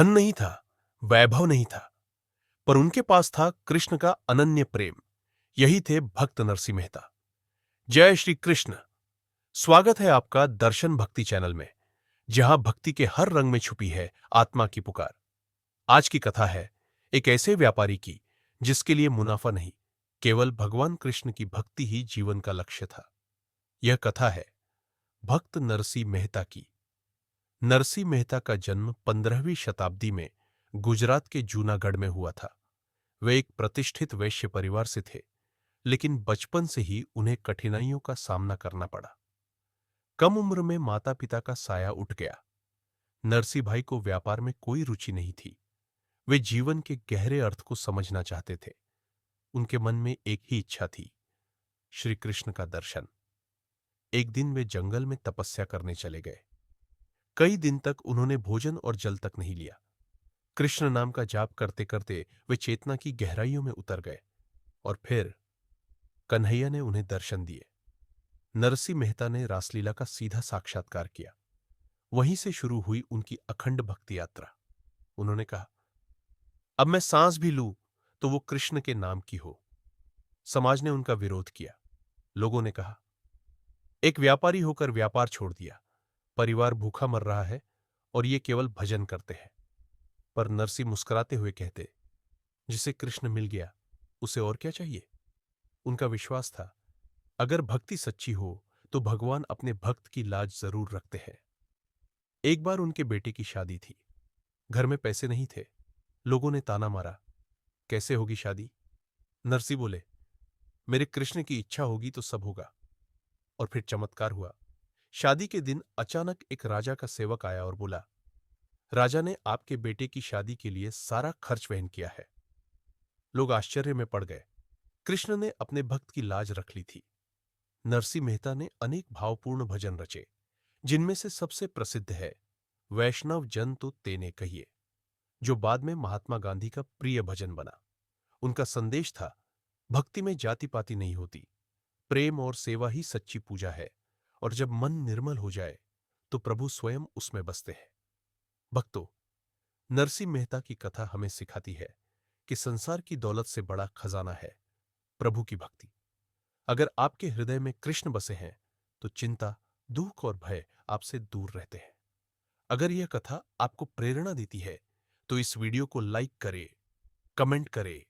धन नहीं था, वैभव नहीं था, पर उनके पास था कृष्ण का अनन्य प्रेम। यही थे भक्त नरसिंह मेहता। जय श्री कृष्ण। स्वागत है आपका दर्शन भक्ति चैनल में, जहां भक्ति के हर रंग में छुपी है आत्मा की पुकार। आज की कथा है एक ऐसे व्यापारी की जिसके लिए मुनाफा नहीं, केवल भगवान कृष्ण की भक्ति ही जीवन का लक्ष्य था। यह कथा है भक्त नरसिंह मेहता की। नरसिंह मेहता का जन्म 15वीं शताब्दी में गुजरात के जूनागढ़ में हुआ था। वे एक प्रतिष्ठित वैश्य परिवार से थे, लेकिन बचपन से ही उन्हें कठिनाइयों का सामना करना पड़ा। कम उम्र में माता पिता का साया उठ गया। नरसिंह भाई को व्यापार में कोई रुचि नहीं थी। वे जीवन के गहरे अर्थ को समझना चाहते थे। उनके मन में एक ही इच्छा थी, श्री कृष्ण का दर्शन। एक दिन वे जंगल में तपस्या करने चले गए। कई दिन तक उन्होंने भोजन और जल तक नहीं लिया। कृष्ण नाम का जाप करते करते वे चेतना की गहराइयों में उतर गए और फिर कन्हैया ने उन्हें दर्शन दिए। नरसिंह मेहता ने रासलीला का सीधा साक्षात्कार किया। वहीं से शुरू हुई उनकी अखंड भक्ति यात्रा। उन्होंने कहा, अब मैं सांस भी लूं तो वो कृष्ण के नाम की हो। समाज ने उनका विरोध किया। लोगों ने कहा, एक व्यापारी होकर व्यापार छोड़ दिया, परिवार भूखा मर रहा है और ये केवल भजन करते हैं। पर नरसिंह मुस्कुराते हुए कहते, जिसे कृष्ण मिल गया उसे और क्या चाहिए। उनका विश्वास था, अगर भक्ति सच्ची हो तो भगवान अपने भक्त की लाज जरूर रखते हैं। एक बार उनके बेटे की शादी थी। घर में पैसे नहीं थे। लोगों ने ताना मारा, कैसे होगी शादी। नरसिंह बोले, मेरे कृष्ण की इच्छा होगी तो सब होगा। और फिर चमत्कार हुआ। शादी के दिन अचानक एक राजा का सेवक आया और बोला, राजा ने आपके बेटे की शादी के लिए सारा खर्च वहन किया है। लोग आश्चर्य में पड़ गए। कृष्ण ने अपने भक्त की लाज रख ली थी। नरसिंह मेहता ने अनेक भावपूर्ण भजन रचे, जिनमें से सबसे प्रसिद्ध है वैष्णव जन तो तेने कहिए, जो बाद में महात्मा गांधी का प्रिय भजन बना। उनका संदेश था, भक्ति में जाति पाति नहीं होती, प्रेम और सेवा ही सच्ची पूजा है, और जब मन निर्मल हो जाए तो प्रभु स्वयं उसमें बसते हैं। भक्तों, नरसिंह मेहता की कथा हमें सिखाती है कि संसार की दौलत से बड़ा खजाना है प्रभु की भक्ति। अगर आपके हृदय में कृष्ण बसे हैं तो चिंता, दुख और भय आपसे दूर रहते हैं। अगर यह कथा आपको प्रेरणा देती है तो इस वीडियो को लाइक करें, कमेंट करें,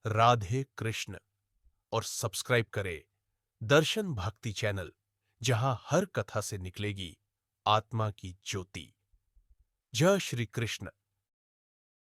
राधे कृष्ण, और सब्सक्राइब करें दर्शन भक्ति चैनल, जहां हर कथा से निकलेगी आत्मा की ज्योति। जय श्री कृष्ण।